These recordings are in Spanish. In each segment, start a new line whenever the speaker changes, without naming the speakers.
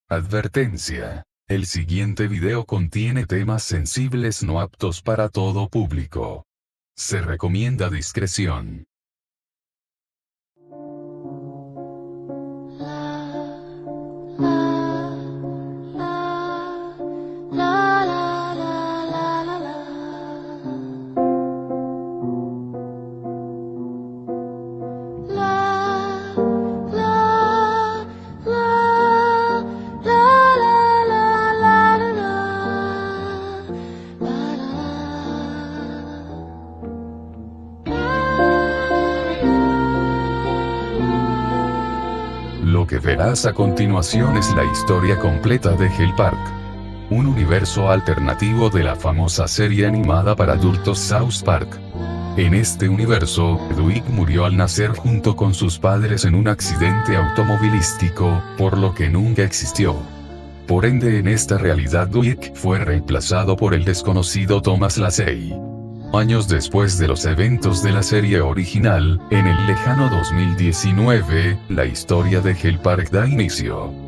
Advertencia. El siguiente video contiene temas sensibles no aptos para todo público. Se recomienda discreción. Lo que verás a continuación es la historia completa de Hell Park, un universo alternativo de la famosa serie animada para adultos South Park. En este universo, Dwight murió al nacer junto con sus padres en un accidente automovilístico, por lo que nunca existió. Por ende, en esta realidad Dwight fue reemplazado por el desconocido Thomas Lacey. Años después de los eventos de la serie original, en el lejano 2019, la historia de Hell Park da inicio.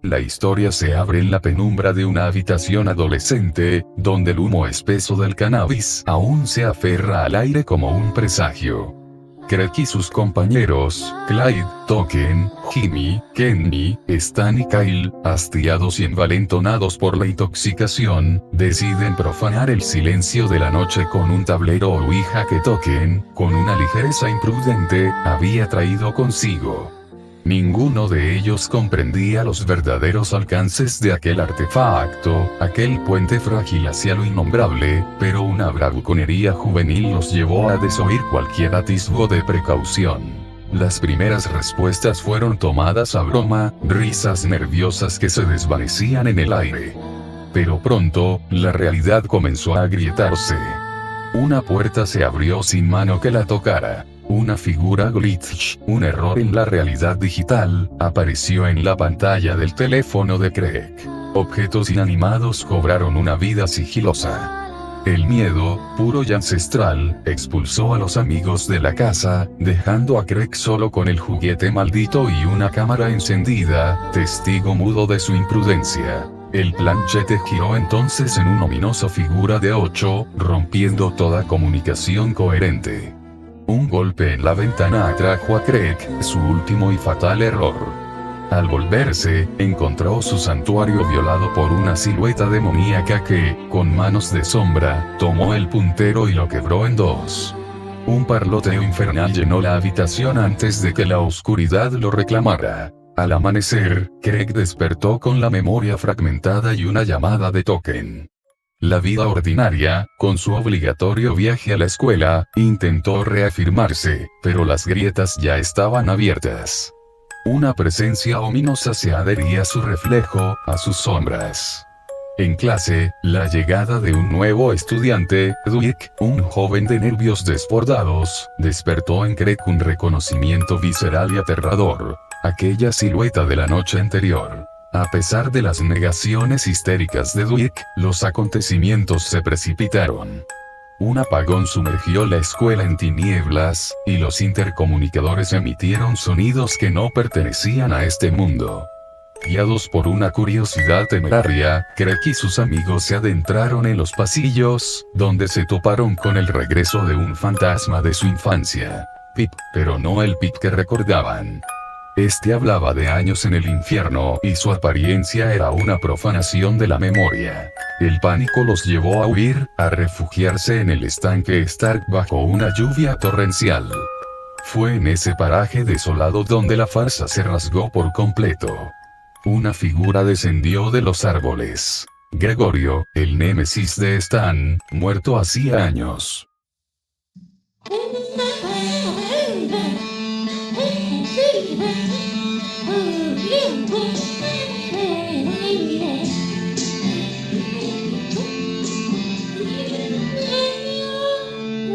La historia se abre en la penumbra de una habitación adolescente, donde el humo espeso del cannabis aún se aferra al aire como un presagio. Craig y sus compañeros, Clyde, Token, Jimmy, Kenny, Stan y Kyle, hastiados y envalentonados por la intoxicación, deciden profanar el silencio de la noche con un tablero o ouija que Token, con una ligereza imprudente, había traído consigo. Ninguno de ellos comprendía los verdaderos alcances de aquel artefacto, aquel puente frágil hacia lo innombrable, pero una bravuconería juvenil los llevó a desoír cualquier atisbo de precaución. Las primeras respuestas fueron tomadas a broma, risas nerviosas que se desvanecían en el aire. Pero pronto, la realidad comenzó a agrietarse. Una puerta se abrió sin mano que la tocara. Una figura glitch, un error en la realidad digital, apareció en la pantalla del teléfono de Craig. Objetos inanimados cobraron una vida sigilosa. El miedo, puro y ancestral, expulsó a los amigos de la casa, dejando a Craig solo con el juguete maldito y una cámara encendida, testigo mudo de su imprudencia. El planchete giró entonces en una ominosa figura de 8, rompiendo toda comunicación coherente. Un golpe en la ventana atrajo a Craig, su último y fatal error. Al volverse, encontró su santuario violado por una silueta demoníaca que, con manos de sombra, tomó el puntero y lo quebró en dos. Un parloteo infernal llenó la habitación antes de que la oscuridad lo reclamara. Al amanecer, Craig despertó con la memoria fragmentada y una llamada de token. La vida ordinaria, con su obligatorio viaje a la escuela, intentó reafirmarse, pero las grietas ya estaban abiertas. Una presencia ominosa se adhería a su reflejo, a sus sombras. En clase, la llegada de un nuevo estudiante, Dwight, un joven de nervios desbordados, despertó en Craig un reconocimiento visceral y aterrador. Aquella silueta de la noche anterior. A pesar de las negaciones histéricas de Dwight, los acontecimientos se precipitaron. Un apagón sumergió la escuela en tinieblas, y los intercomunicadores emitieron sonidos que no pertenecían a este mundo. Guiados por una curiosidad temeraria, Craig y sus amigos se adentraron en los pasillos, donde se toparon con el regreso de un fantasma de su infancia. Pip, pero no el Pip que recordaban. Este hablaba de años en el infierno y su apariencia era una profanación de la memoria. El pánico los llevó a huir, a refugiarse en el estanque Stark bajo una lluvia torrencial. Fue en ese paraje desolado donde la farsa se rasgó por completo. Una figura descendió de los árboles. Gregorio, el némesis de Stan, muerto hacía años.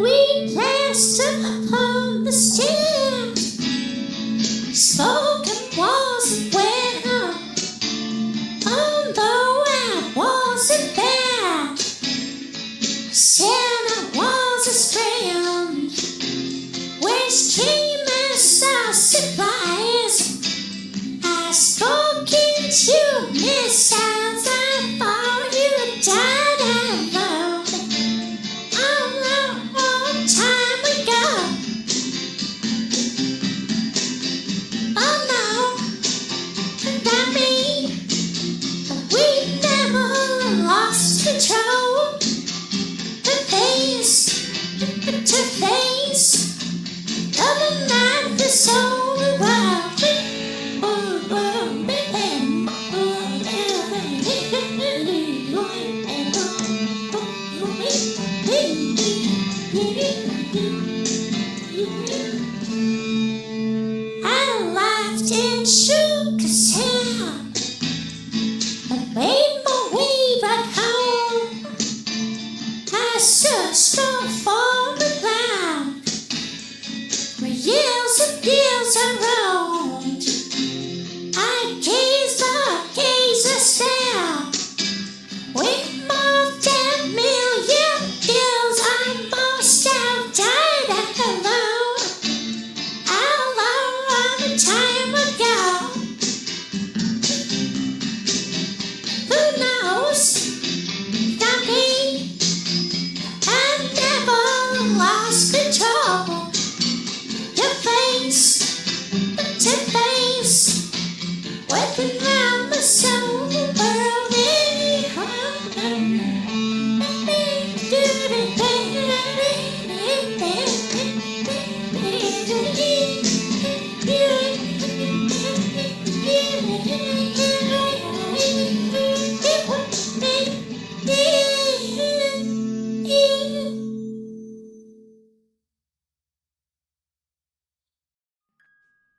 We passed upon the stairs. Spoken wasn't well, although I wasn't there. Said I was his friend, which came as a surprise. I spoke into his eyes. I thought you died of love a long time ago. Oh no, that mean we never lost control. To face the night, the soul world. I laughed and shook his hand and made my way back home. I searched for the ground where years and years around. I gazed down with more than million years. I must have died alone a long time ago. Who knows? Not me. I never lost control. Your face to face, wrapping round my soul,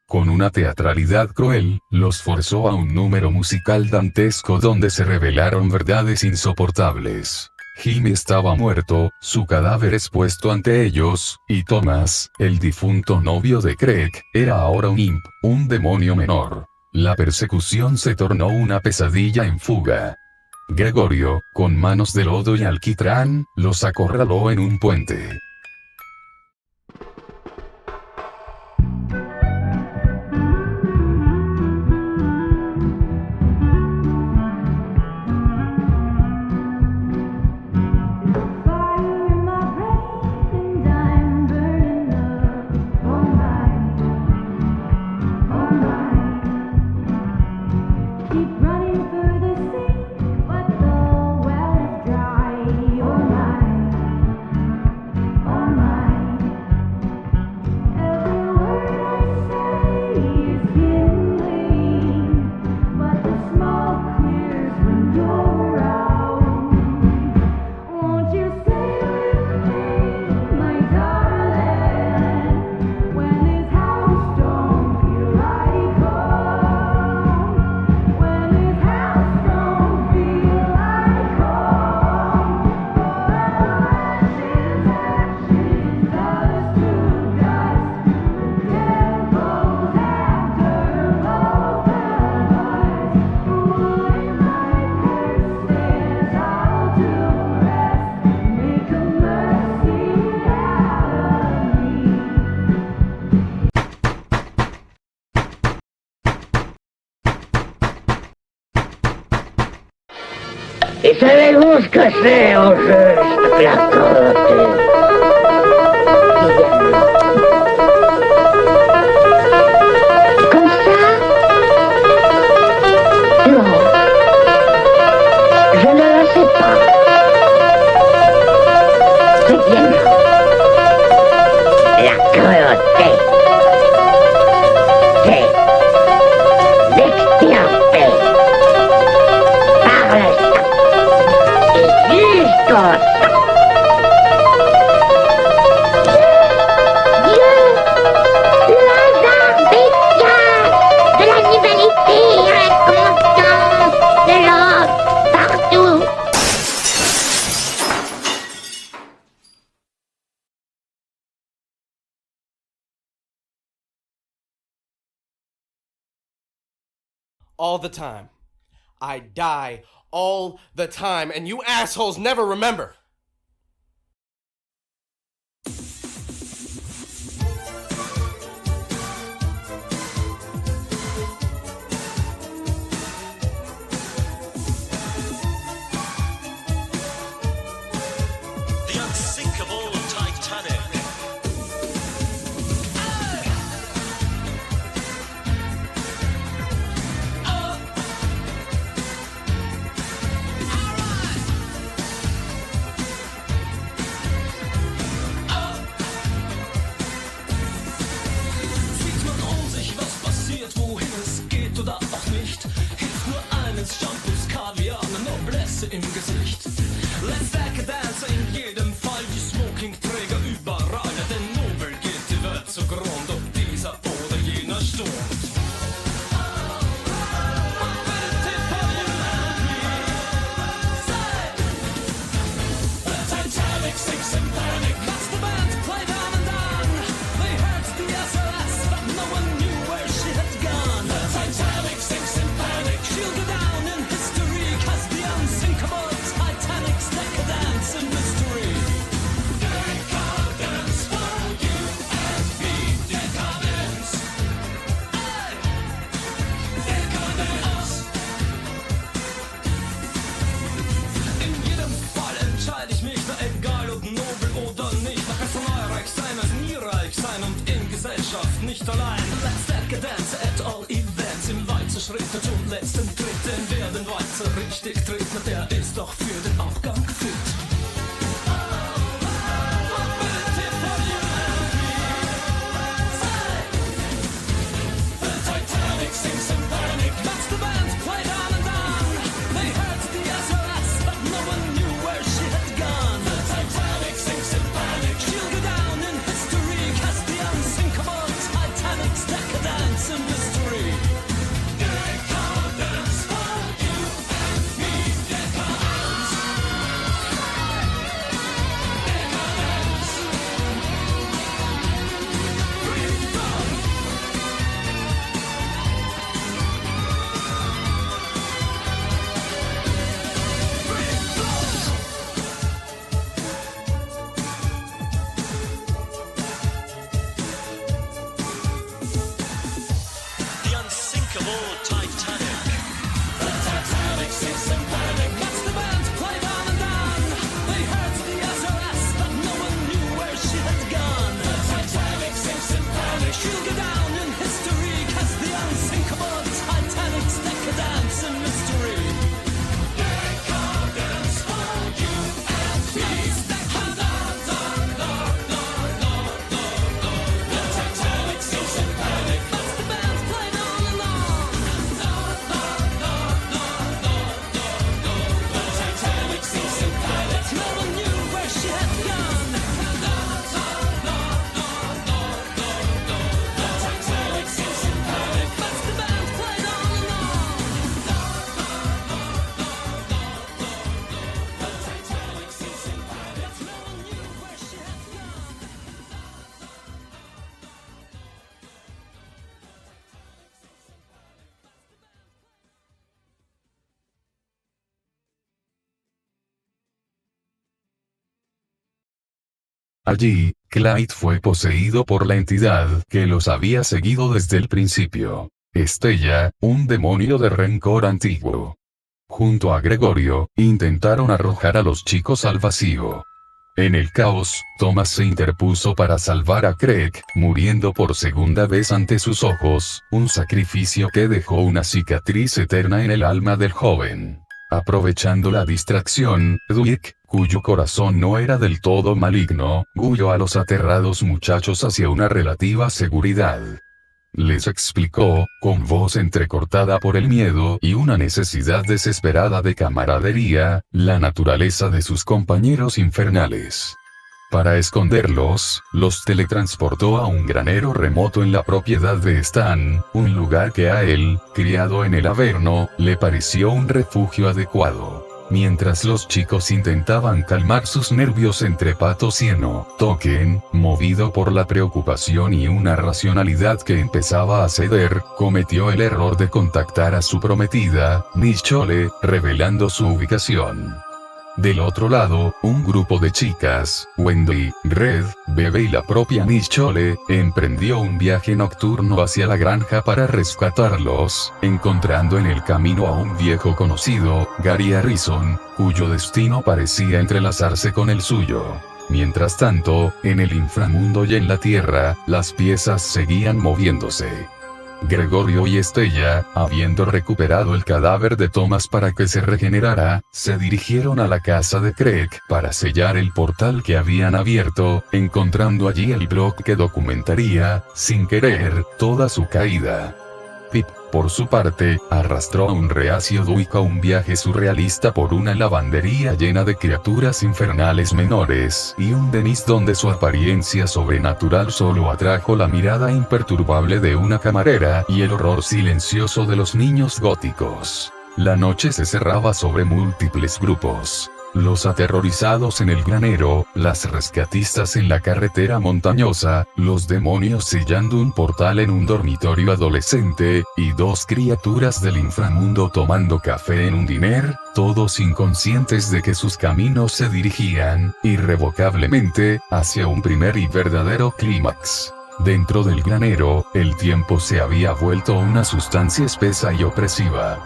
Con una teatralidad cruel, los forzó a un número musical dantesco donde se revelaron verdades insoportables. Jim estaba muerto, su cadáver expuesto ante ellos, y Thomas, el difunto novio de Craig, era ahora un imp, un demonio menor. La persecución se tornó una pesadilla en fuga. Gregorio, con manos de lodo y alquitrán, los acorraló en un puente.
Et savez-vous ce que c'est au juste, la cruauté? Comme ça? Non. Je ne le sais pas. C'est bien. La cruauté. C'est d'extirper par le sang et jusqu'au sang. Dieu, Lazare bestial de l'animalité inconsciente de l'homme partout.
All the time. I die all the time, and you assholes never remember.
The unsinkable Titanic.
Sieht man um sich, was passiert, wohin es geht oder auch nicht, hilft nur eines: Shampoos, Kaviar, eine Noblesse im Gesicht. Let's Decadence in jedem Fall, die Smokingträger überall, denn nobel geht die Welt zugrund, ob dieser oder jener stund. Titanic sinks in panic. That's the band played on and on. They heard the SOS, but no one knew where she had gone. The Titanic sinks in panic. She'll go down in history, 'cause the unsinkable Titanic's decadence and mystery. Decadence for you and me. Decadence. Hey. Decadence. In jedem Fall entscheide ich mich, na egal ob nobel oder nicht. Man kann schon reich sein, als nie reich sein und in Gesellschaft nicht allein. Let's Decadence at all events. Im Walzer Schritt und letzten Tritt, denn wer den Walzer richtig tritt, na der ist doch für den Abgang fit. The Titanic sinks in panic. That's the band played on and on. They heard the SOS, but no one knew where she had gone. The Titanic sinks in panic. She'll go down in history, 'cause the unsinkable Titanic's decadence and mystery. Decadence for you and me. Decadence. Decadence. Freedom.
The unsinkable Titanic.
The Titanic sinks in panic. That's the band played on and on. They heard the SOS, but no one knew where she had gone. The Titanic sinks in panic. She'll go down in history, 'cause the unsinkable Titanic's decadence and mystery. Decadence for you and me. Decadence. The Titanic sinks in panic. That's the band played on and on. The Titanic sinks in panic. No one knew where she had gone. The Titanic sinks in panic. That's the band played on and on. The Titanic sinks in panic. No one knew where she had gone.
Allí, Clyde fue poseído por la entidad que los había seguido desde el principio. Estella, un demonio de rencor antiguo. junto a Gregorio, intentaron arrojar a los chicos al vacío. En el caos, Thomas se interpuso para salvar a Craig, muriendo por segunda vez ante sus ojos, un sacrificio que dejó una cicatriz eterna en el alma del joven. Aprovechando la distracción, Dwight, cuyo corazón no era del todo maligno, guió a los aterrados muchachos hacia una relativa seguridad. Les explicó, con voz entrecortada por el miedo y una necesidad desesperada de camaradería, la naturaleza de sus compañeros infernales. Para esconderlos, los teletransportó a un granero remoto en la propiedad de Stan, un lugar que a él, criado en el Averno, le pareció un refugio adecuado. Mientras los chicos intentaban calmar sus nervios entre patos y heno, Token, movido por la preocupación y una racionalidad que empezaba a ceder, cometió el error de contactar a su prometida, Nichole, revelando su ubicación. Del otro lado, un grupo de chicas, Wendy, Red, Bebe y la propia Nichole, emprendió un viaje nocturno hacia la granja para rescatarlos, encontrando en el camino a un viejo conocido, Gary Harrison, cuyo destino parecía entrelazarse con el suyo. Mientras tanto, en el inframundo y en la tierra, las piezas seguían moviéndose. Gregorio y Estella, habiendo recuperado el cadáver de Thomas para que se regenerara, se dirigieron a la casa de Craig para sellar el portal que habían abierto, encontrando allí el bloque que documentaría, sin querer, toda su caída. Pip, por su parte, arrastró a un reacio Dwight a un viaje surrealista por una lavandería llena de criaturas infernales menores, y un Denis donde su apariencia sobrenatural solo atrajo la mirada imperturbable de una camarera y el horror silencioso de los niños góticos. La noche se cerraba sobre múltiples grupos. Los aterrorizados en el granero, las rescatistas en la carretera montañosa, los demonios sellando un portal en un dormitorio adolescente, y dos criaturas del inframundo tomando café en un diner, todos inconscientes de que sus caminos se dirigían, irrevocablemente, hacia un primer y verdadero clímax. Dentro del granero, el tiempo se había vuelto una sustancia espesa y opresiva.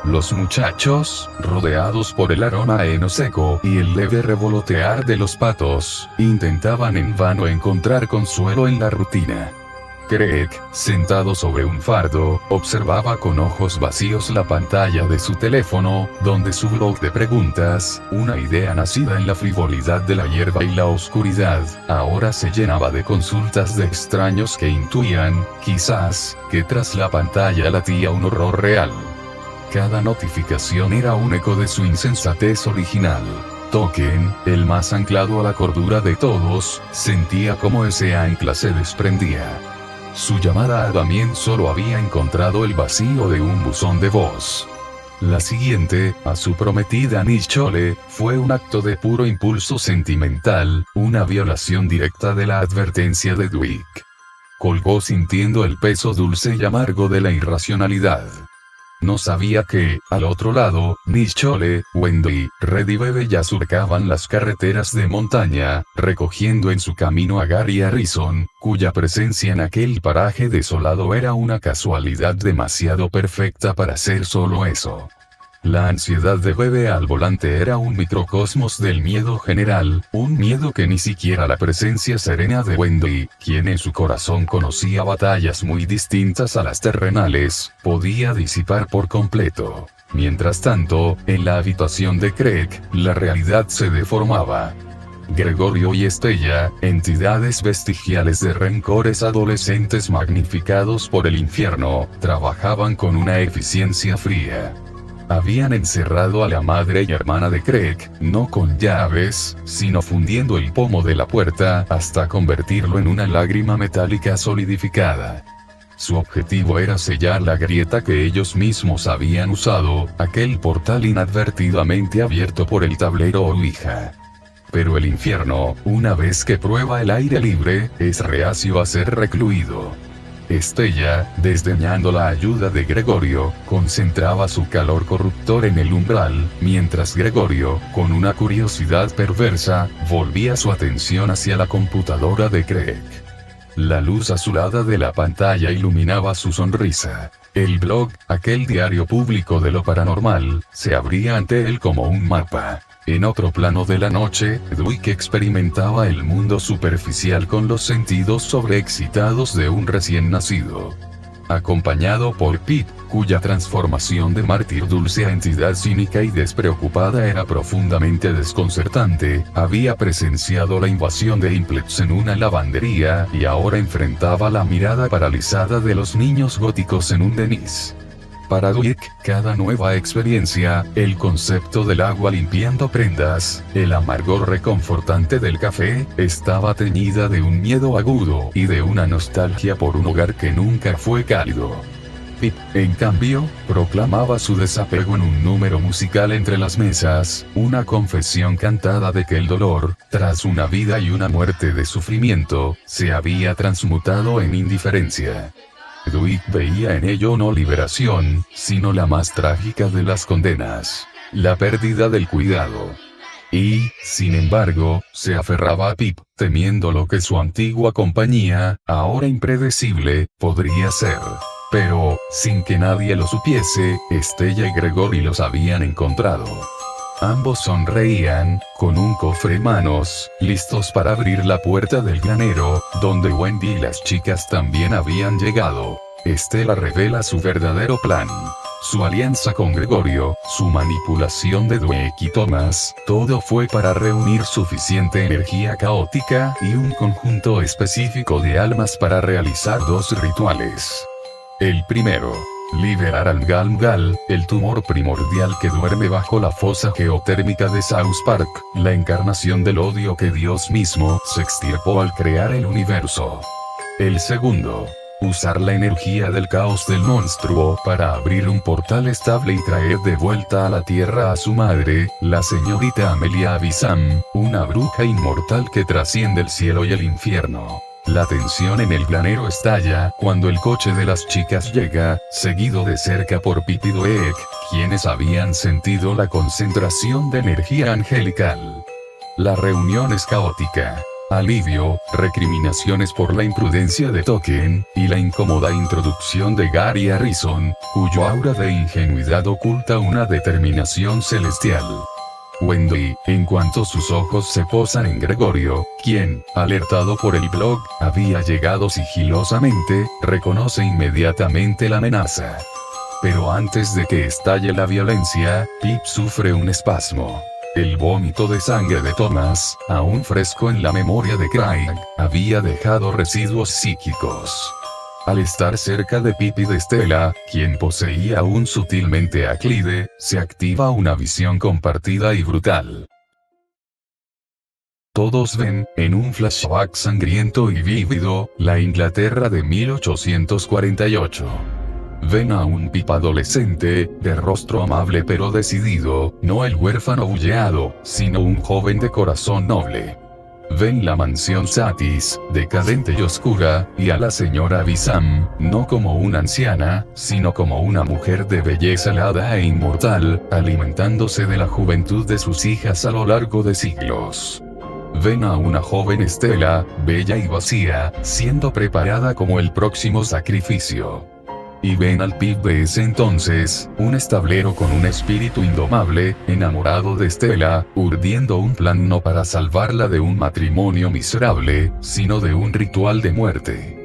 Los muchachos, rodeados por el aroma a heno seco y el leve revolotear de los patos, intentaban en vano encontrar consuelo en la rutina. Craig, sentado sobre un fardo, observaba con ojos vacíos la pantalla de su teléfono, donde su blog de preguntas, una idea nacida en la frivolidad de la hierba y la oscuridad, ahora se llenaba de consultas de extraños que intuían, quizás, que tras la pantalla latía un horror real. Cada notificación era un eco de su insensatez original. Token, el más anclado a la cordura de todos, sentía como ese ancla se desprendía. Su llamada a Damien solo había encontrado el vacío de un buzón de voz. La siguiente, a su prometida Nichole, fue un acto de puro impulso sentimental, una violación directa de la advertencia de Dwight. Colgó sintiendo el peso dulce y amargo de la irracionalidad. No sabía que, al otro lado, Nichole, Wendy, Red y Bebe ya surcaban las carreteras de montaña, recogiendo en su camino a Gary Harrison, cuya presencia en aquel paraje desolado era una casualidad demasiado perfecta para ser solo eso. La ansiedad de Bebe al volante era un microcosmos del miedo general, un miedo que ni siquiera la presencia serena de Wendy, quien en su corazón conocía batallas muy distintas a las terrenales, podía disipar por completo. Mientras tanto, en la habitación de Craig, la realidad se deformaba. Gregorio y Estella, entidades vestigiales de rencores adolescentes magnificados por el infierno, trabajaban con una eficiencia fría. Habían encerrado a la madre y hermana de Craig, no con llaves, sino fundiendo el pomo de la puerta hasta convertirlo en una lágrima metálica solidificada. Su objetivo era sellar la grieta que ellos mismos habían usado, aquel portal inadvertidamente abierto por el tablero Ouija. Pero el infierno, una vez que prueba el aire libre, es reacio a ser recluido. Estella, desdeñando la ayuda de Gregorio, concentraba su calor corruptor en el umbral, mientras Gregorio, con una curiosidad perversa, volvía su atención hacia la computadora de Craig. La luz azulada de la pantalla iluminaba su sonrisa. El blog, aquel diario público de lo paranormal, se abría ante él como un mapa. En otro plano de la noche, Dwight experimentaba el mundo superficial con los sentidos sobreexcitados de un recién nacido. Acompañado por Pip, cuya transformación de mártir dulce a entidad cínica y despreocupada era profundamente desconcertante, había presenciado la invasión de Implets en una lavandería y ahora enfrentaba la mirada paralizada de los niños góticos en un Denis. Para Dwight, cada nueva experiencia, el concepto del agua limpiando prendas, el amargor reconfortante del café, estaba teñida de un miedo agudo y de una nostalgia por un hogar que nunca fue cálido. Pip, en cambio, proclamaba su desapego en un número musical entre las mesas, una confesión cantada de que el dolor, tras una vida y una muerte de sufrimiento, se había transmutado en indiferencia. Dwight veía en ello no liberación, sino la más trágica de las condenas: la pérdida del cuidado. Y, sin embargo, se aferraba a Pip, temiendo lo que su antigua compañía, ahora impredecible, podría ser. Pero, sin que nadie lo supiese, Estella y Gregory los habían encontrado. Ambos sonreían, con un cofre en manos, listos para abrir la puerta del granero, donde Wendy y las chicas también habían llegado. Estella revela su verdadero plan. Su alianza con Gregorio, su manipulación de Dwight y Thomas, todo fue para reunir suficiente energía caótica y un conjunto específico de almas para realizar dos rituales. El primero: liberar al Galmgal, el tumor primordial que duerme bajo la fosa geotérmica de South Park, la encarnación del odio que Dios mismo se extirpó al crear el universo. El segundo: usar la energía del caos del monstruo para abrir un portal estable y traer de vuelta a la Tierra a su madre, la señorita Amelia Avisam, una bruja inmortal que trasciende el cielo y el infierno. La tensión en el granero estalla cuando el coche de las chicas llega, seguido de cerca por Pip y Dwight, quienes habían sentido la concentración de energía angelical. La reunión es caótica. Alivio, recriminaciones por la imprudencia de Token, y la incómoda introducción de Gary Harrison, cuyo aura de ingenuidad oculta una determinación celestial. Wendy, en cuanto sus ojos se posan en Gregorio, quien, alertado por el blog, había llegado sigilosamente, reconoce inmediatamente la amenaza. Pero antes de que estalle la violencia, Pip sufre un espasmo. El vómito de sangre de Thomas, aún fresco en la memoria de Craig, había dejado residuos psíquicos. Al estar cerca de Pip y de Estella, quien poseía aún sutilmente a Clyde, se activa una visión compartida y brutal. Todos ven, en un flashback sangriento y vívido, la Inglaterra de 1848. Ven a un Pip adolescente, de rostro amable pero decidido, no el huérfano bulleado, sino un joven de corazón noble. Ven la mansión Satis, decadente y oscura, y a la señora Avisam, no como una anciana, sino como una mujer de belleza helada e inmortal, alimentándose de la juventud de sus hijas a lo largo de siglos. Ven a una joven Estella, bella y vacía, siendo preparada como el próximo sacrificio. Y ven al Pip de ese entonces, un establero con un espíritu indomable, enamorado de Estella, urdiendo un plan no para salvarla de un matrimonio miserable, sino de un ritual de muerte.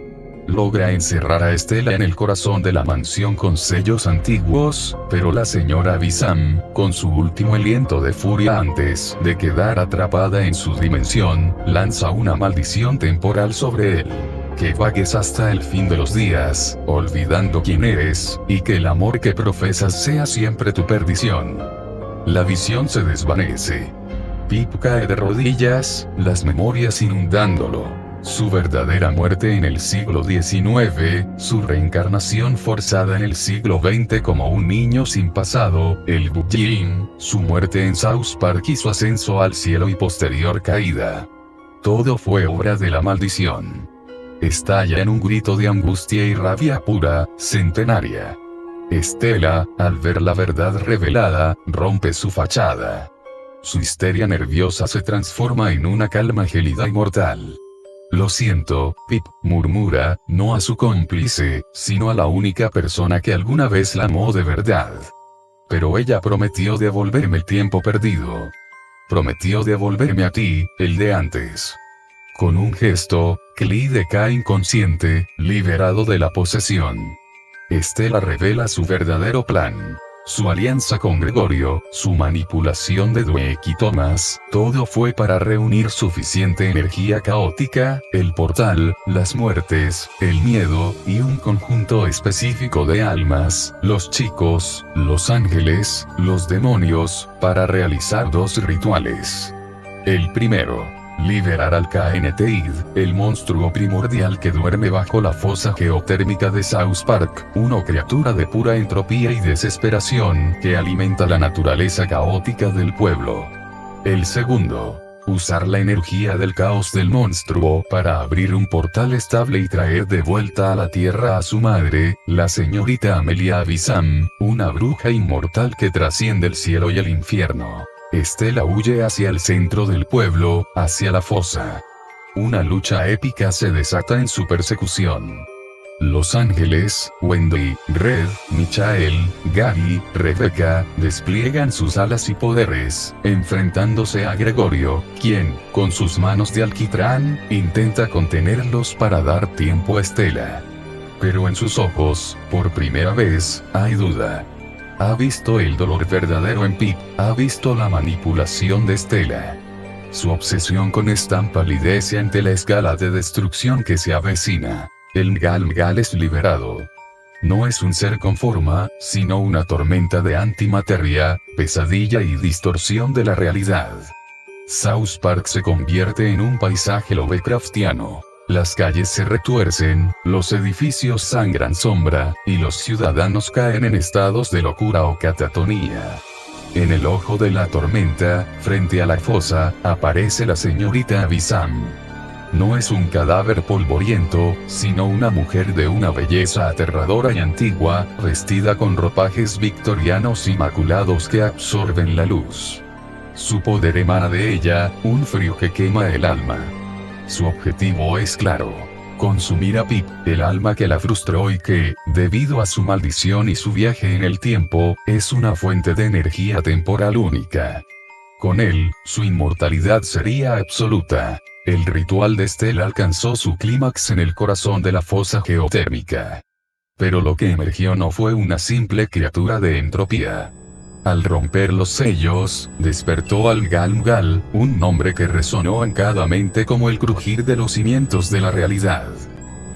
Logra encerrar a Estella en el corazón de la mansión con sellos antiguos, pero la señora Avisam, con su último aliento de furia antes de quedar atrapada en su dimensión, lanza una maldición temporal sobre él. Que vagues hasta el fin de los días, olvidando quién eres, y que el amor que profesas sea siempre tu perdición. La visión se desvanece. Pip cae de rodillas, las memorias inundándolo. Su verdadera muerte en el siglo XIX, su reencarnación forzada en el siglo XX como un niño sin pasado, el bullying, su muerte en South Park y su ascenso al cielo y posterior caída. Todo fue obra de la maldición. Estalla en un grito de angustia y rabia pura, centenaria. Estella, al ver la verdad revelada, rompe su fachada. Su histeria nerviosa se transforma en una calma gélida y mortal. Lo siento, Pip, murmura, no a su cómplice, sino a la única persona que alguna vez la amó de verdad. Pero ella prometió devolverme el tiempo perdido. Prometió devolverme a ti, el de antes. Con un gesto, Clyde cae inconsciente, liberado de la posesión. Estela revela su verdadero plan. Su alianza con Gregorio, su manipulación de Dweck y Thomas, todo fue para reunir suficiente energía caótica, el portal, las muertes, el miedo, y un conjunto específico de almas, los chicos, los ángeles, los demonios, para realizar 2 rituales. El primero. Liberar al KNTID, el monstruo primordial que duerme bajo la fosa geotérmica de South Park, una criatura de pura entropía y desesperación que alimenta la naturaleza caótica del pueblo. El segundo. Usar la energía del caos del monstruo para abrir un portal estable y traer de vuelta a la Tierra a su madre, la señorita Amelia Avisam, una bruja inmortal que trasciende el cielo y el infierno. Estela huye hacia el centro del pueblo, hacia la fosa. Una lucha épica se desata en su persecución. Los ángeles, Wendy, Red, Michael, Gary, Rebecca, despliegan sus alas y poderes, enfrentándose a Gregorio, quien, con sus manos de alquitrán, intenta contenerlos para dar tiempo a Estela. Pero en sus ojos, por primera vez, hay duda. Ha visto el dolor verdadero en Pip, ha visto la manipulación de Estela. Su obsesión con Stan palidece ante la escala de destrucción que se avecina. El Mgal es liberado. No es un ser con forma, sino una tormenta de antimateria, pesadilla y distorsión de la realidad. South Park se convierte en un paisaje Lovecraftiano. Las calles se retuercen, los edificios sangran sombra, y los ciudadanos caen en estados de locura o catatonía. En el ojo de la tormenta, frente a la fosa, aparece la señorita Avisam. No es un cadáver polvoriento, sino una mujer de una belleza aterradora y antigua, vestida con ropajes victorianos inmaculados que absorben la luz. Su poder emana de ella, un frío que quema el alma. Su objetivo es claro: consumir a Pip, el alma que la frustró y que, debido a su maldición y su viaje en el tiempo, es una fuente de energía temporal única. Con él, su inmortalidad sería absoluta. El ritual de Estela alcanzó su clímax en el corazón de la fosa geotérmica. Pero lo que emergió no fue una simple criatura de entropía. Al romper los sellos, despertó al Mgal, un nombre que resonó en cada mente como el crujir de los cimientos de la realidad.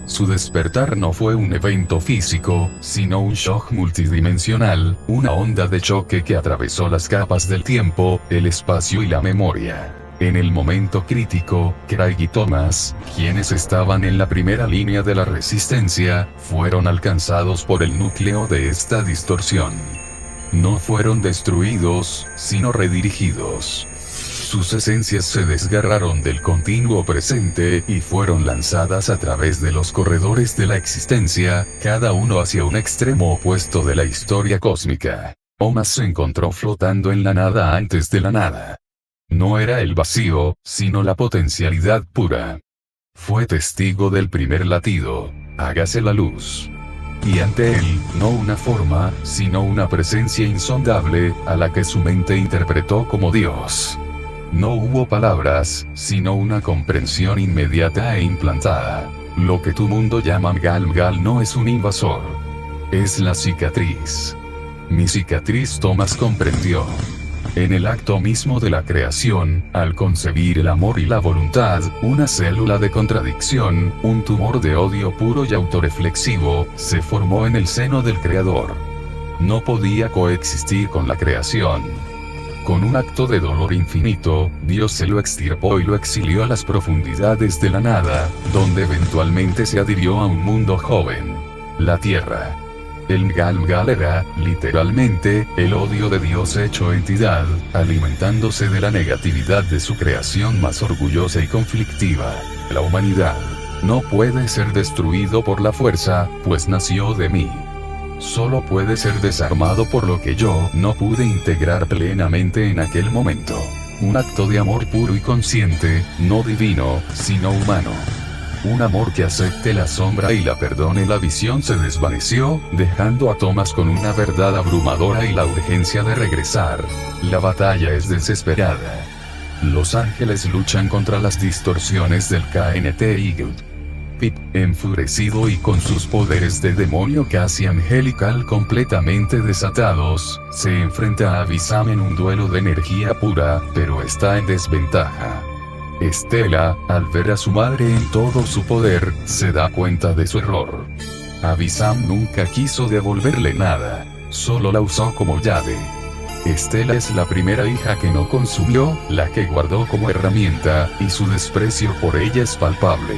Su despertar no fue un evento físico, sino un shock multidimensional, una onda de choque que atravesó las capas del tiempo, el espacio y la memoria. En el momento crítico, Craig y Thomas, quienes estaban en la primera línea de la resistencia, fueron alcanzados por el núcleo de esta distorsión. No fueron destruidos, sino redirigidos. Sus esencias se desgarraron del continuo presente y fueron lanzadas a través de los corredores de la existencia, cada uno hacia un extremo opuesto de la historia cósmica. Omas se encontró flotando en la nada antes de la nada. No era el vacío, sino la potencialidad pura. Fue testigo del primer latido: hágase la luz. Y ante él, no una forma, sino una presencia insondable, a la que su mente interpretó como Dios. No hubo palabras, sino una comprensión inmediata e implantada. Lo que tu mundo llama Mgal no es un invasor. Es la cicatriz. Mi cicatriz, Thomas comprendió. En el acto mismo de la creación, al concebir el amor y la voluntad, una célula de contradicción, un tumor de odio puro y autorreflexivo, se formó en el seno del Creador. No podía coexistir con la creación. Con un acto de dolor infinito, Dios se lo extirpó y lo exilió a las profundidades de la nada, donde eventualmente se adhirió a un mundo joven: la Tierra. El Mgal era, literalmente, el odio de Dios hecho entidad, alimentándose de la negatividad de su creación más orgullosa y conflictiva, la humanidad. No puede ser destruido por la fuerza, pues nació de mí. Solo puede ser desarmado por lo que yo no pude integrar plenamente en aquel momento. Un acto de amor puro y consciente, no divino, sino humano. Un amor que acepte la sombra y la perdone. La visión se desvaneció, dejando a Thomas con una verdad abrumadora y la urgencia de regresar. La batalla es desesperada. Los ángeles luchan contra las distorsiones del KNT Eagle. Pip, enfurecido y con sus poderes de demonio casi angelical completamente desatados, se enfrenta a Avisam en un duelo de energía pura, pero está en desventaja. Estela, al ver a su madre en todo su poder, se da cuenta de su error. Avisam nunca quiso devolverle nada, solo la usó como llave. Estela es la primera hija que no consumió, la que guardó como herramienta, y su desprecio por ella es palpable.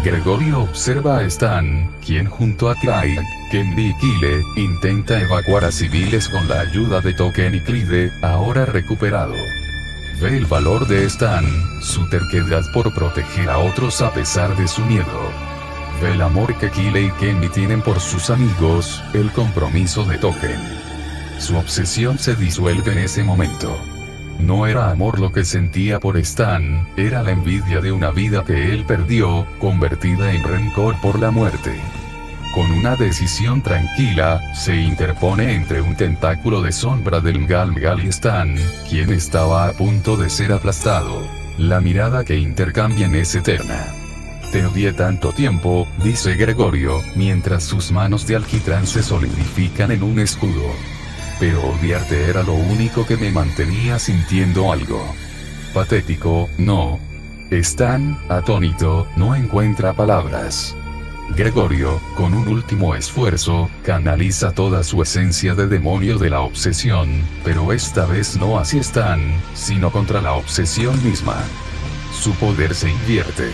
Gregorio observa a Stan, quien junto a Craig, Kenby y Kyle, intenta evacuar a civiles con la ayuda de Token y Clyde, ahora recuperado. Ve el valor de Stan, su terquedad por proteger a otros a pesar de su miedo. Ve el amor que Kyle y Kenby tienen por sus amigos, el compromiso de Token. Su obsesión se disuelve en ese momento. No era amor lo que sentía por Stan, era la envidia de una vida que él perdió, convertida en rencor por la muerte. Con una decisión tranquila, se interpone entre un tentáculo de sombra del Mgal y Stan, quien estaba a punto de ser aplastado. La mirada que intercambian es eterna. Te odié tanto tiempo, dice Gregorio, mientras sus manos de alquitrán se solidifican en un escudo. Pero odiarte era lo único que me mantenía sintiendo algo. Patético, ¿no? Stan, atónito, no encuentra palabras. Gregorio, con un último esfuerzo, canaliza toda su esencia de demonio de la obsesión, pero esta vez no hacia Stan, sino contra la obsesión misma. Su poder se invierte.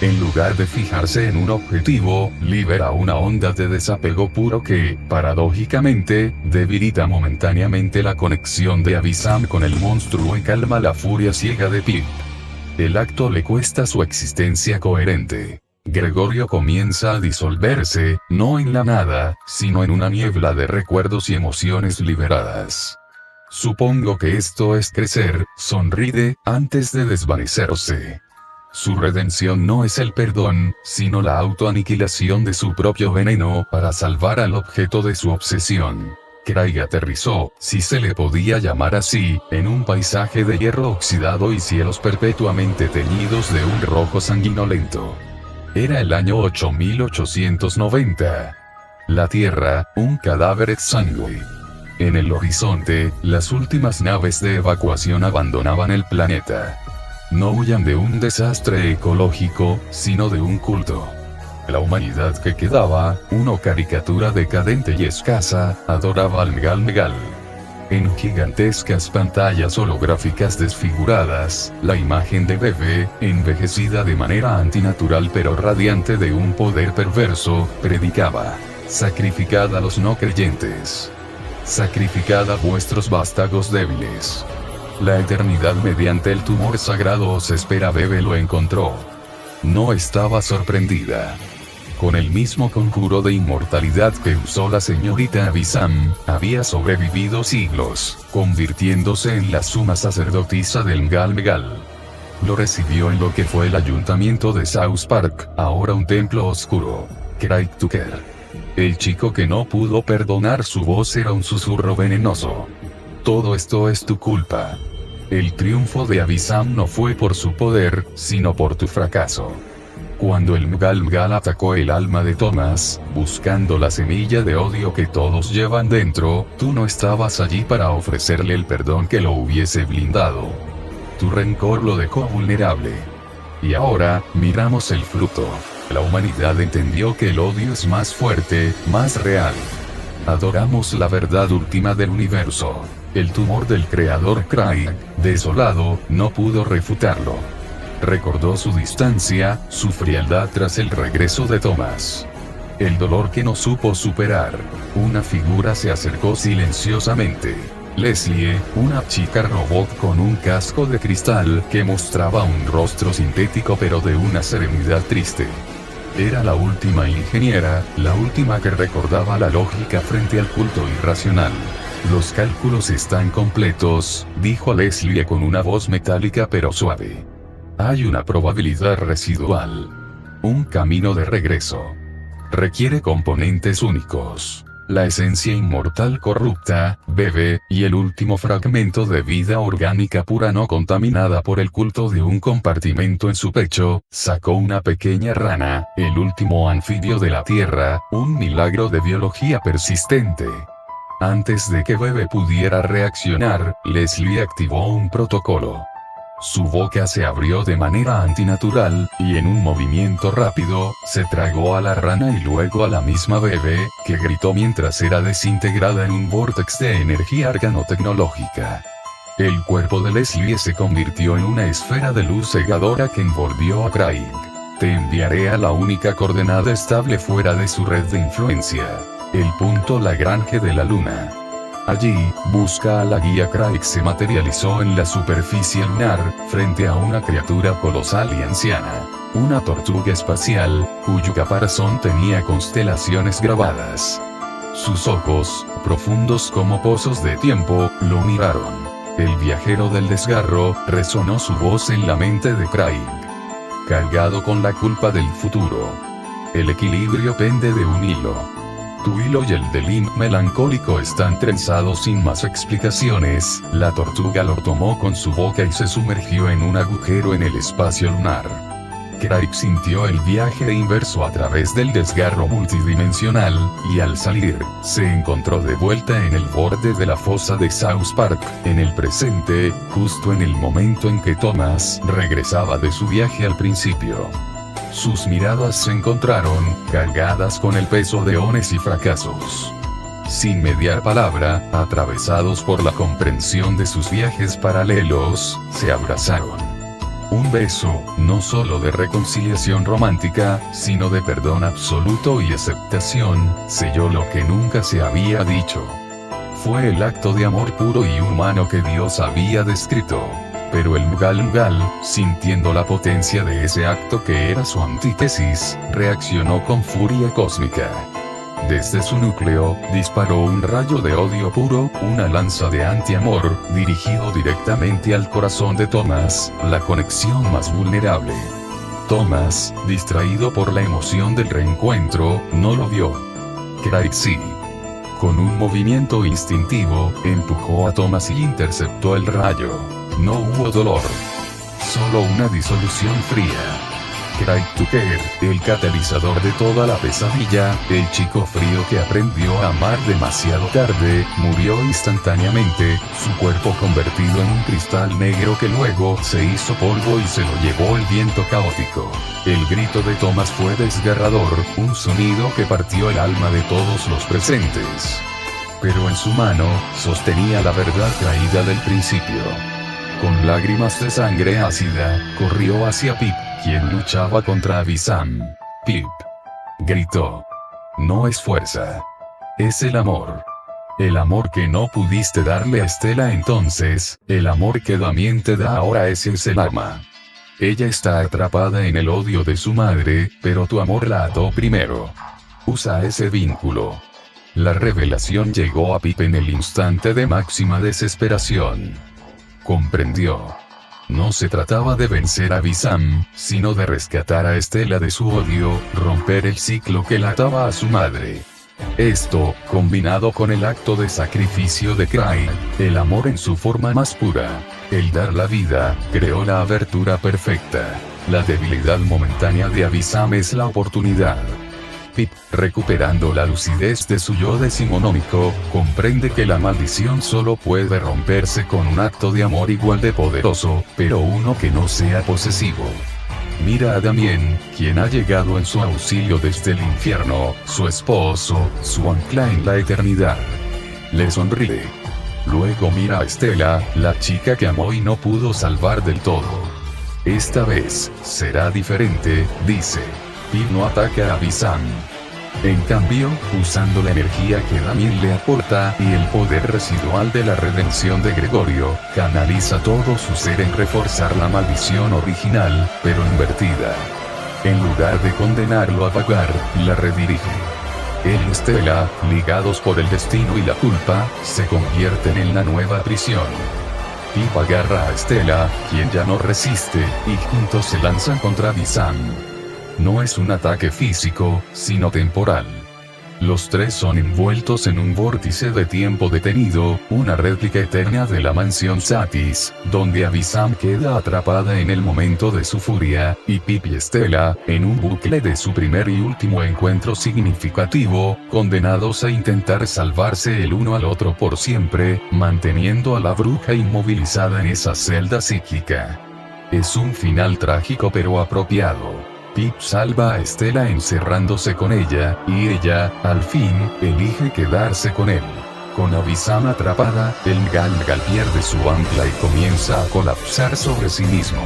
En lugar de fijarse en un objetivo, libera una onda de desapego puro que, paradójicamente, debilita momentáneamente la conexión de Avisam con el monstruo y calma la furia ciega de Pip. El acto le cuesta su existencia coherente. Gregorio comienza a disolverse, no en la nada, sino en una niebla de recuerdos y emociones liberadas. Supongo que esto es crecer, sonríe, antes de desvanecerse. Su redención no es el perdón, sino la autoaniquilación de su propio veneno para salvar al objeto de su obsesión. Craig aterrizó, si se le podía llamar así, en un paisaje de hierro oxidado y cielos perpetuamente teñidos de un rojo sanguinolento. Era el año 8890. La Tierra, un cadáver exangüe. En el horizonte, las últimas naves de evacuación abandonaban el planeta. No huyan de un desastre ecológico, sino de un culto. La humanidad que quedaba, una caricatura decadente y escasa, adoraba al Mgal. En gigantescas pantallas holográficas desfiguradas, la imagen de Bebe, envejecida de manera antinatural pero radiante de un poder perverso, predicaba: sacrificad a los no creyentes. Sacrificad a vuestros vástagos débiles. La eternidad mediante el tumor sagrado os espera. Bebe lo encontró. No estaba sorprendida. Con el mismo conjuro de inmortalidad que usó la señorita Avisam, había sobrevivido siglos, convirtiéndose en la suma sacerdotisa del Mgal. Lo recibió en lo que fue el ayuntamiento de South Park, ahora un templo oscuro. Craig Tucker. El chico que no pudo perdonar, su voz era un susurro venenoso. Todo esto es tu culpa. El triunfo de Avisam no fue por su poder, sino por tu fracaso. Cuando el Mgal atacó el alma de Thomas, buscando la semilla de odio que todos llevan dentro, tú no estabas allí para ofrecerle el perdón que lo hubiese blindado. Tu rencor lo dejó vulnerable. Y ahora, miramos el fruto. La humanidad entendió que el odio es más fuerte, más real. Adoramos la verdad última del universo. El tumor del creador Craig, desolado, no pudo refutarlo. Recordó su distancia, su frialdad tras el regreso de Thomas. El dolor que no supo superar. Una figura se acercó silenciosamente. Leslie, una chica robot con un casco de cristal que mostraba un rostro sintético pero de una serenidad triste. Era la última ingeniera, la última que recordaba la lógica frente al culto irracional. Los cálculos están completos, dijo Leslie con una voz metálica pero suave. Hay una probabilidad residual. Un camino de regreso. Requiere componentes únicos. La esencia inmortal corrupta, bebé, y el último fragmento de vida orgánica pura no contaminada por el culto de un compartimento en su pecho, sacó una pequeña rana, el último anfibio de la Tierra, un milagro de biología persistente. Antes de que Bebe pudiera reaccionar, Leslie activó un protocolo. Su boca se abrió de manera antinatural, y en un movimiento rápido, se tragó a la rana y luego a la misma Bebe, que gritó mientras era desintegrada en un vórtex de energía organotecnológica. El cuerpo de Leslie se convirtió en una esfera de luz cegadora que envolvió a Craig. Te enviaré a la única coordenada estable fuera de su red de influencia. El punto Lagrange de la Luna. Allí, busca a la guía. Craig se materializó en la superficie lunar, frente a una criatura colosal y anciana. Una tortuga espacial, cuyo caparazón tenía constelaciones grabadas. Sus ojos, profundos como pozos de tiempo, lo miraron. El viajero del desgarro, resonó su voz en la mente de Craig. Cargado con la culpa del futuro. El equilibrio pende de un hilo. Tu hilo y el del Imp melancólico están trenzados sin más explicaciones. La tortuga lo tomó con su boca y se sumergió en un agujero en el espacio lunar. Craig sintió el viaje inverso a través del desgarro multidimensional, y al salir, se encontró de vuelta en el borde de la fosa de South Park, en el presente, justo en el momento en que Thomas regresaba de su viaje al principio. Sus miradas se encontraron, cargadas con el peso de eones y fracasos. Sin mediar palabra, atravesados por la comprensión de sus viajes paralelos, se abrazaron. Un beso, no solo de reconciliación romántica, sino de perdón absoluto y aceptación, selló lo que nunca se había dicho. Fue el acto de amor puro y humano que Dios había descrito. Pero el Mgal, sintiendo la potencia de ese acto que era su antítesis, reaccionó con furia cósmica. Desde su núcleo, disparó un rayo de odio puro, una lanza de antiamor, dirigido directamente al corazón de Thomas, la conexión más vulnerable. Thomas, distraído por la emoción del reencuentro, no lo vio. Craig sí. Con un movimiento instintivo, empujó a Thomas y interceptó el rayo. No hubo dolor. Solo una disolución fría. Craig Tucker, el catalizador de toda la pesadilla, el chico frío que aprendió a amar demasiado tarde, murió instantáneamente, su cuerpo convertido en un cristal negro que luego se hizo polvo y se lo llevó el viento caótico. El grito de Thomas fue desgarrador, un sonido que partió el alma de todos los presentes. Pero en su mano, sostenía la verdad traída del principio. Con lágrimas de sangre ácida, corrió hacia Pip, quien luchaba contra Avisam. Pip. Gritó. No es fuerza. Es el amor. El amor que no pudiste darle a Estela entonces, el amor que Damien te da ahora, ese es el arma. Ella está atrapada en el odio de su madre, pero tu amor la ató primero. Usa ese vínculo. La revelación llegó a Pip en el instante de máxima desesperación. Comprendió. No se trataba de vencer a Avisam, sino de rescatar a Estela de su odio, romper el ciclo que la ataba a su madre. Esto, combinado con el acto de sacrificio de Craig, el amor en su forma más pura, el dar la vida, creó la abertura perfecta. La debilidad momentánea de Avisam es la oportunidad. Pip, recuperando la lucidez de su yo decimonómico, comprende que la maldición solo puede romperse con un acto de amor igual de poderoso, pero uno que no sea posesivo. Mira a Damien, quien ha llegado en su auxilio desde el infierno, su esposo, su ancla en la eternidad. Le sonríe. Luego mira a Estela, la chica que amó y no pudo salvar del todo. Esta vez, será diferente, dice. Pip no ataca a Avisam. En cambio, usando la energía que Damien le aporta y el poder residual de la redención de Gregorio, canaliza todo su ser en reforzar la maldición original, pero invertida. En lugar de condenarlo a vagar, la redirige. Él y Estela, ligados por el destino y la culpa, se convierten en la nueva prisión. Pip agarra a Estela, quien ya no resiste, y juntos se lanzan contra Avisam. no es un ataque físico, sino temporal. Los tres son envueltos en un vórtice de tiempo detenido, una réplica eterna de la mansión Satis, donde Avisam queda atrapada en el momento de su furia, y Pip y Stella, en un bucle de su primer y último encuentro significativo, condenados a intentar salvarse el uno al otro por siempre, manteniendo a la bruja inmovilizada en esa celda psíquica. Es un final trágico pero apropiado. Pip salva a Stella encerrándose con ella, y ella, al fin, elige quedarse con él. Con Avisam atrapada, el Galgal pierde su ancla y comienza a colapsar sobre sí mismo.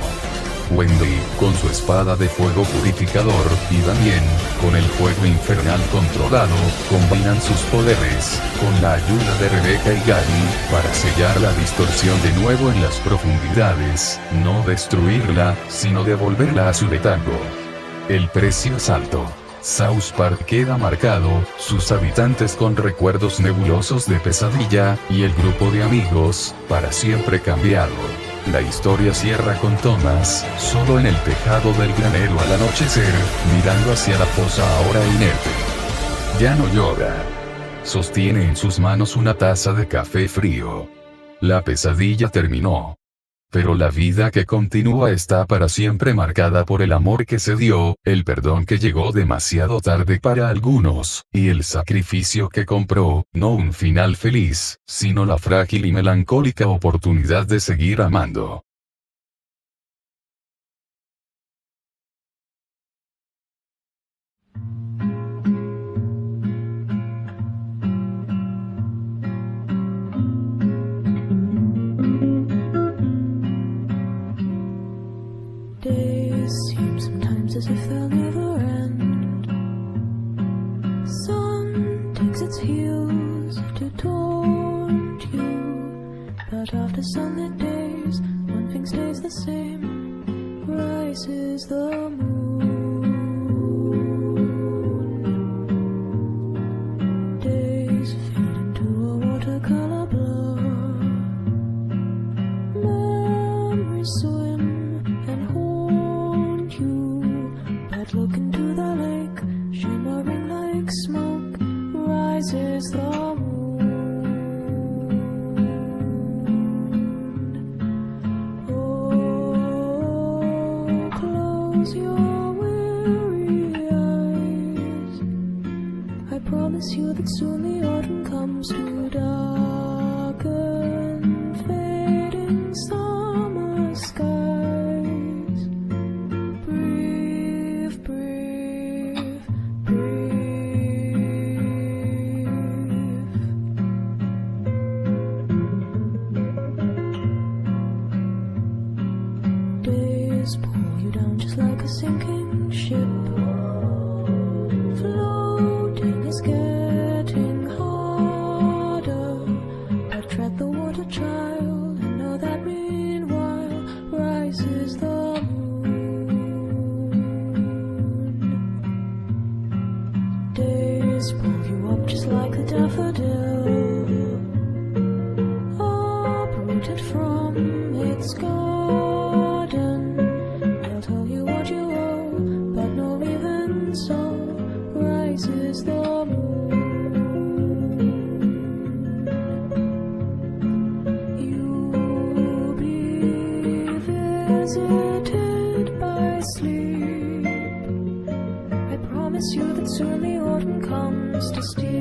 Wendy, con su espada de fuego purificador, y Damien, con el fuego infernal controlado, combinan sus poderes, con la ayuda de Rebecca y Gary, para sellar la distorsión de nuevo en las profundidades, no destruirla, sino devolverla a su letargo. El precio es alto. South Park queda marcado, sus habitantes con recuerdos nebulosos de pesadilla, y el grupo de amigos, para siempre cambiado. La historia cierra con Thomas, solo en el tejado del granero al anochecer, mirando hacia la fosa ahora inerte. Ya no llora. Sostiene en sus manos una taza de café frío. La pesadilla terminó. Pero la vida que continúa está para siempre marcada por el amor que se dio, el perdón que llegó demasiado tarde para algunos, y el sacrificio que compró, no un final feliz, sino la frágil y melancólica oportunidad de seguir amando.
Days seem sometimes as if they'll never end. Sun takes its heels to taunt you, but after sunlit days, one thing stays the same. Rises the moon. Days fade into a watercolor blur. Memories swim and haunt you, but look into the lake, shimmering like smoke, rises the moon. Oh, close your weary eyes. I promise you that soon the autumn comes to darken fading summer skies. Breathe, breathe, breathe. Days pull you down just like a sinking ship. Floating is getting harder, but tread the water, child, and know that meanwhile rises the moon. Days pull you up just like a daffodil, uprooted from its garden. They'll tell you what you owe, but no, even so, rises the moon. You'll be visited by sleep. I promise you that soon the autumn comes to steal